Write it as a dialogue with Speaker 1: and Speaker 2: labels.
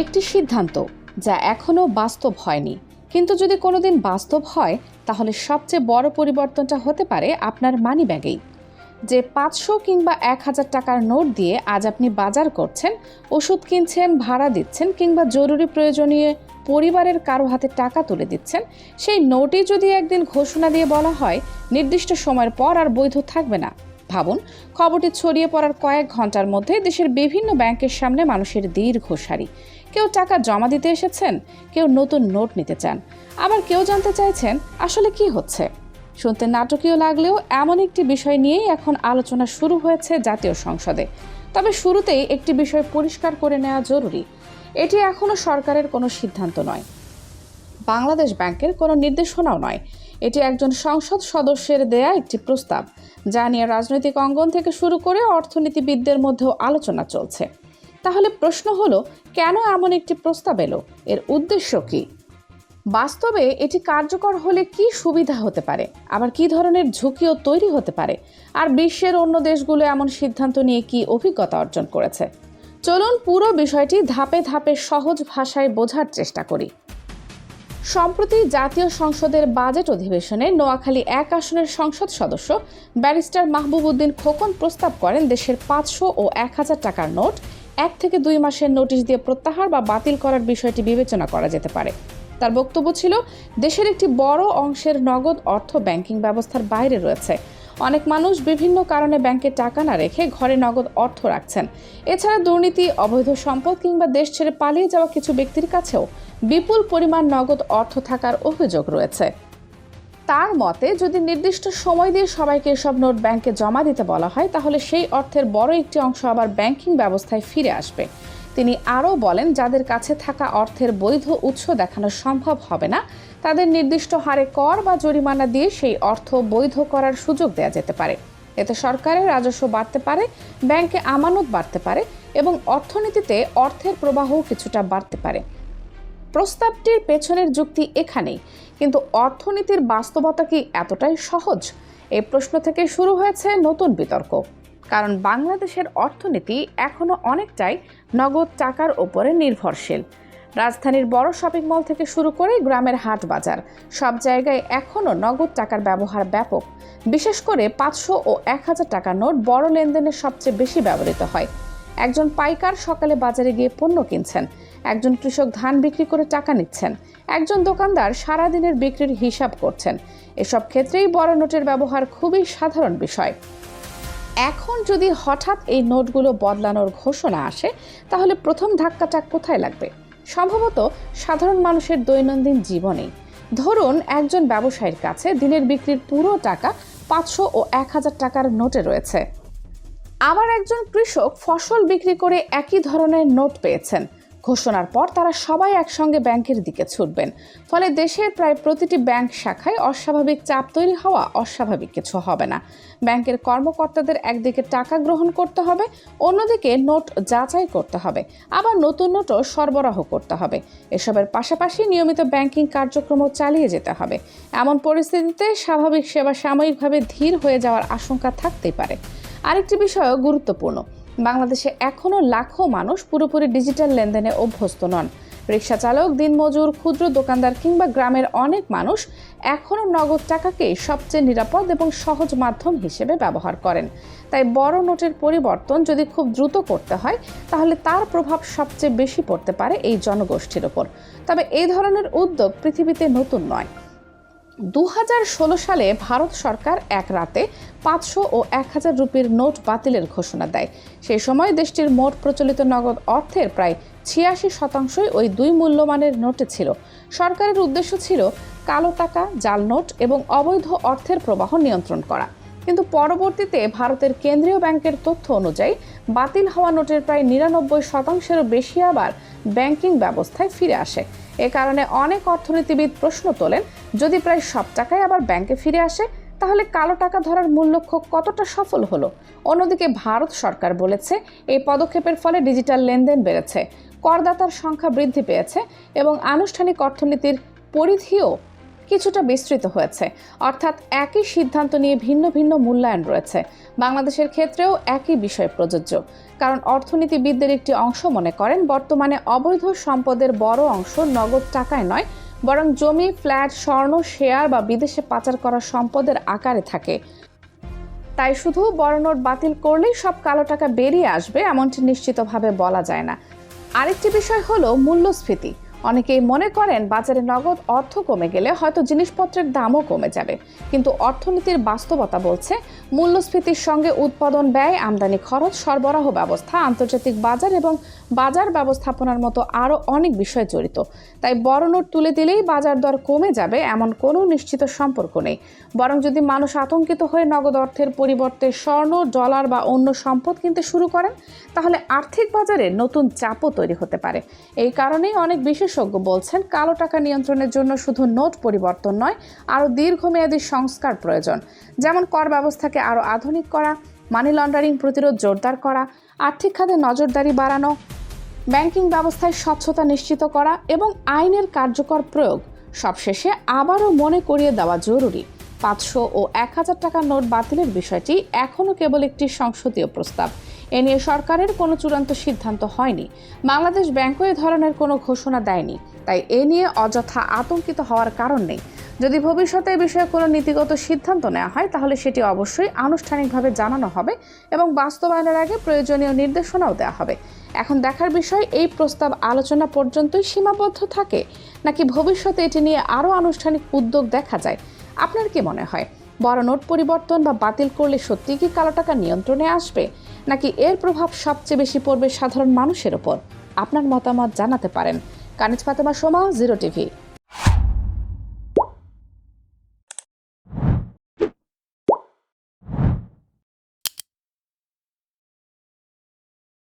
Speaker 1: একটি সিদ্ধান্ত যা এখনও বাস্তব হয়নি, কিন্তু যদি কোনোদিন বাস্তব হয় তাহলে সবচেয়ে বড় পরিবর্তনটা হতে পারে আপনার মানিব্যাগেই। যে 500 কিংবা 1000 টাকার নোট দিয়ে আজ আপনি বাজার করছেন, ওষুধ কিনছেন, ভাড়া দিচ্ছেন কিংবা জরুরি প্রয়োজনীয় পরিবারের কারো হাতে টাকা তুলে দিচ্ছেন, সেই নোটই যদি একদিন ঘোষণা দিয়ে বলা হয় নির্দিষ্ট সময়ের পর আর বৈধ থাকবে না। ভাবুন, খবরটি ছড়িয়ে পড়ার কয়েক ঘন্টার মধ্যে দেশের বিভিন্ন ব্যাংকের সামনে মানুষের দীর্ঘ সারি। কেউ টাকা জমা দিতে এসেছেন, কেউ নতুন নোট নিতে চান, আবার কেউ জানতে চাইছেন আসলে কি হচ্ছে। শুনতে নাটকীয় লাগলেও এমন একটি বিষয় নিয়েই এখন আলোচনা শুরু হয়েছে জাতীয় সংসদে। তবে শুরুতেই একটি বিষয় পরিষ্কার করে নেওয়া জরুরি, এটি এখনও সরকারের কোনো সিদ্ধান্ত নয়, বাংলাদেশ ব্যাংকের কোনো নির্দেশনাও নয়। এটি একজন সংসদ সদস্যের দেয়া একটি প্রস্তাব, যা নিয়ে রাজনৈতিক অঙ্গন থেকে শুরু করে অর্থনীতিবিদদের মধ্যেও আলোচনা চলছে। তাহলে প্রশ্ন হলো, কেন এমন একটি প্রস্তাব এলো? এর উদ্দেশ্য কি? বাস্তবে এটি কার্যকর হলে কি সুবিধা হতে পারে, আবার কি ধরনের ঝুঁকিও তৈরি হতে পারে? আর বিশ্বের অন্য দেশগুলো এমন সিদ্ধান্ত নিয়ে কি অভিজ্ঞতা অর্জন করেছে? চলুন পুরো বিষয়টি ধাপে ধাপে সহজ ভাষায় বোঝার চেষ্টা করি। সম্প্রতি জাতীয় সংসদের বাজেট অধিবেশনে নোয়াখালী 1 আসনের সংসদ সদস্য ব্যারিস্টার মাহবুব উদ্দিন খোকন প্রস্তাব করেন দেশের 500 ও 1000 টাকার নোট 1 থেকে 2 মাসের নোটিশ দিয়ে প্রত্যাহার বা বাতিল করার বিষয়টি বিবেচনা করা যেতে পারে। তার বক্তব্য ছিল, দেশের একটি বড় অংশের নগদ অর্থ ব্যাংকিং ব্যবস্থার বাইরে রয়েছে। অনেক মানুষ বিভিন্ন কারণে ব্যাংকে টাকা না রেখে ঘরে নগদ অর্থ রাখছেন। এছাড়া দুর্নীতি, অবৈধ সম্পদ কিংবা দেশ ছেড়ে পালিয়ে যাওয়া কিছু ব্যক্তির কাছেও বিপুল পরিমাণ নগদ অর্থ থাকার অভিযোগ রয়েছে। তার মতে, যদি নির্দিষ্ট সময় দিয়ে সবাইকে এসব নোট ব্যাংকে জমা দিতে বলা হয়, তাহলে সেই অর্থের বড় একটি অংশ আবার ব্যাংকিং ব্যবস্থায় ফিরে আসবে। তিনি আরও বলেন, যাদের কাছে থাকা অর্থের বৈধ উৎস দেখানো সম্ভব হবে না, তাদের নির্দিষ্ট হারে কর বা জরিমানা দিয়ে সেই অর্থ বৈধ করার সুযোগ দেওয়া যেতে পারে। এতে সরকারের রাজস্ব বাড়তে পারে, ব্যাংকে আমানত বাড়তে পারে এবং অর্থনীতিতে অর্থের প্রবাহও কিছুটা বাড়তে পারে। প্রস্তাবটির পেছনের যুক্তি এখানেই, কিন্তু অর্থনীতির বাস্তবতা কি এতটাই সহজ? এই প্রশ্ন থেকে শুরু হয়েছে নতুন বিতর্ক। কারণ বাংলাদেশের অর্থনীতি এখনো অনেকটাই নগদ টাকার উপরে নির্ভরশীল। রাজধানীর বড় শপিং মল থেকে শুরু করে গ্রামের হাট বাজার, সব জায়গায় এখনো নগদ টাকার ব্যবহার ব্যাপক। বিশেষ করে 500 ও 1000 টাকার নোট বড় লেনদেনে সবচেয়ে বেশি ব্যবহৃত হয়। একজন পাইকার সকালে বাজারে গিয়ে পণ্য কিনছেন, একজন কৃষক ধান বিক্রি করে টাকা নিচ্ছেন, একজন দোকানদার সারাদিনের বিক্রির হিসাব করছেন। এসব ক্ষেত্রেই বড় নোটের ব্যবহার খুবই সাধারণ বিষয়। এখন যদি হঠাৎ এই নোটগুলো বদলানোর ঘোষণা আসে, তাহলে প্রথম ধাক্কাটা কোথায় লাগবে? সম্ভবত সাধারণ মানুষের দৈনন্দিন জীবনেই। ধরুন, একজন ব্যবসায়ীর কাছে দিনের বিক্রির পুরো টাকা 500 ও 1000 টাকার নোটে রয়েছে। আবার একজন কৃষক ফসল বিক্রি করে একই ধরনের নোট পেয়েছেন। ঘোষণার পর তারা সবাই একসঙ্গে ব্যাংকের দিকে ছুটবেন। ফলে দেশের প্রায় প্রতিটি ব্যাংক শাখায় অস্বাভাবিক চাপ তৈরি হওয়া অস্বাভাবিক কিছু হবে না। ব্যাংকের কর্মকর্তাদের একদিকে টাকা গ্রহণ করতে হবে, অন্যদিকে নোট যাচাই করতে হবে, আবার নতুন নোটও সরবরাহ করতে হবে। এসবের পাশাপাশি নিয়মিত ব্যাংকিং কার্যক্রমও চালিয়ে যেতে হবে। এমন পরিস্থিতিতে স্বাভাবিক সেবা সাময়িকভাবে ধীর হয়ে যাওয়ার আশঙ্কা থাকতেই পারে। আরেকটি বিষয়ও গুরুত্বপূর্ণ, বাংলাদেশে এখনও লাখো মানুষ পুরোপুরি ডিজিটাল লেনদেনে অভ্যস্ত নন। রিক্সা চালক, দিনমজুর, ক্ষুদ্র দোকানদার কিংবা গ্রামের অনেক মানুষ এখনও নগদ টাকাকেই সবচেয়ে নিরাপদ এবং সহজ মাধ্যম হিসেবে ব্যবহার করেন। তাই বড় নোটের পরিবর্তন যদি খুব দ্রুত করতে হয়, তাহলে তার প্রভাব সবচেয়ে বেশি পড়তে পারে এই জনগোষ্ঠীর ওপর। তবে এই ধরনের উদ্যোগ পৃথিবীতে নতুন নয়। 2016 সালে ভারত সরকার এক রাতে 500 ও 1000 রুপির নোট বাতিলের ঘোষণা দেয়। সেই সময় দেশটির মোট প্রচলিত নগদ অর্থের প্রায় 86% ওই দুই মূল্যমানের নোটে ছিল। সরকারের উদ্দেশ্য ছিল কালো টাকা, জাল নোট এবং অবৈধ অর্থের প্রবাহ নিয়ন্ত্রণ করা। কিন্তু পরবর্তীতে ভারতের কেন্দ্রীয় ব্যাংকের তথ্য অনুযায়ী বাতিল হওয়া নোটের প্রায় 99%-এরও বেশি আবার ব্যাংকিং ব্যবস্থায় ফিরে আসে। এ কারণে অনেক অর্থনীতিবিদ প্রশ্ন তোলেন, যদি প্রায় সব টাকাই আবার ব্যাংকে ফিরে আসে, তাহলে কালো টাকা ধরার মূল লক্ষ্য কতটা সফল হলো? অন্যদিকে ভারত সরকার বলেছে, এই পদক্ষেপের ফলে ডিজিটাল লেনদেন বেড়েছে, করদাতার সংখ্যা বৃদ্ধি পেয়েছে এবং আনুষ্ঠানিক অর্থনীতির পরিধিও কিছুটা বিস্তৃত হয়েছে, অর্থাৎ একই সিদ্ধান্ত নিয়ে ভিন্ন ভিন্ন মূল্যায়ন রয়েছে। বাংলাদেশের ক্ষেত্রেও একই বিষয় প্রযোজ্য, কারণ অর্থনীতিবিদদের একটি অংশ মনে করেন বর্তমানে অবৈধ সম্পদের বড় অংশ নগদ টাকায় নয়, বরং জমি, ফ্ল্যাট, স্বর্ণ, শেয়ার বা বিদেশে পাচার করা সম্পদের আকারে থাকে। তাই শুধু বড় নোট বাতিল করলেই সব কালো টাকা বেরিয়ে আসবে এমনটি নিশ্চিতভাবে বলা যায় না। আরেকটি বিষয় হলো মূল্যস্ফীতি। অনেকেই মনে করেন বাজারে নগদ অর্থ কমে গেলে হয়তো জিনিসপত্রের দামও কমে যাবে, কিন্তু অর্থনীতির বাস্তবতা বলছে মূল্যস্ফীতির সঙ্গে উৎপাদন ব্যয়, আমদানি খরচ, সরবরাহ ব্যবস্থা, আন্তর্জাতিক বাজার এবং বাজার ব্যবস্থাপনার মতো আরও অনেক বিষয় জড়িত। তাই বড় নোট তুলে দিলেই বাজার দর কমে যাবে এমন কোনো নিশ্চিত সম্পর্ক নেই। বরং যদি মানুষ আতঙ্কিত হয়ে নগদ অর্থের পরিবর্তে স্বর্ণ, ডলার বা অন্য সম্পদ কিনতে শুরু করেন, তাহলে আর্থিক বাজারে নতুন চাপও তৈরি হতে পারে। এই কারণেই অনেক বিশেষজ্ঞ বলছেন কালো টাকা নিয়ন্ত্রণের জন্য শুধু নোট পরিবর্তন নয়, আরও দীর্ঘমেয়াদী সংস্কার প্রয়োজন। যেমন কর ব্যবস্থাকে আরও আধুনিক করা, মানি লন্ডারিং প্রতিরোধ জোরদার করা, আর্থিক খাতে নজরদারি বাড়ানো, ব্যাংকিং ব্যবস্থায় স্বচ্ছতা নিশ্চিত করা এবং আইনের কার্যকর প্রয়োগ। সবশেষে আবারও মনে করিয়ে দেওয়া জরুরি, 500 ও 1000 টাকার নোট বাতিলের বিষয়টি এখনও কেবল একটি সংসদীয় প্রস্তাব। এ নিয়ে সরকারের কোনো চূড়ান্ত সিদ্ধান্ত হয়নি। বাংলাদেশ ব্যাংকও এ ধরনের কোনো ঘোষণা দেয়নি। তাই এ নিয়ে অযথা আতঙ্কিত হওয়ার কারণ নেই। যদি ভবিষ্যতে এ বিষয়ে কোনো নীতিগত সিদ্ধান্ত নেওয়া হয়, তাহলে সেটি অবশ্যই আনুষ্ঠানিকভাবে জানানো হবে এবং বাস্তবায়নের আগে প্রয়োজনীয় নির্দেশনাও দেওয়া হবে। এখন দেখার বিষয় এই প্রস্তাব আলোচনা পর্যন্তই সীমাবদ্ধ থাকে, নাকি ভবিষ্যতে এটি নিয়ে আরও আনুষ্ঠানিক উদ্যোগ দেখা যায়। আপনার কি মনে হয়, বড় নোট পরিবর্তন বা বাতিল করলে সত্যিই কি কালো টাকা নিয়ন্ত্রণে আসবে, নাকি এর প্রভাব সবচেয়ে বেশি পড়বে সাধারণ মানুষের ওপর? আপনার মতামত জানাতে পারেন। কানিজ ফাতেমা, সোমা, 0 টিভি।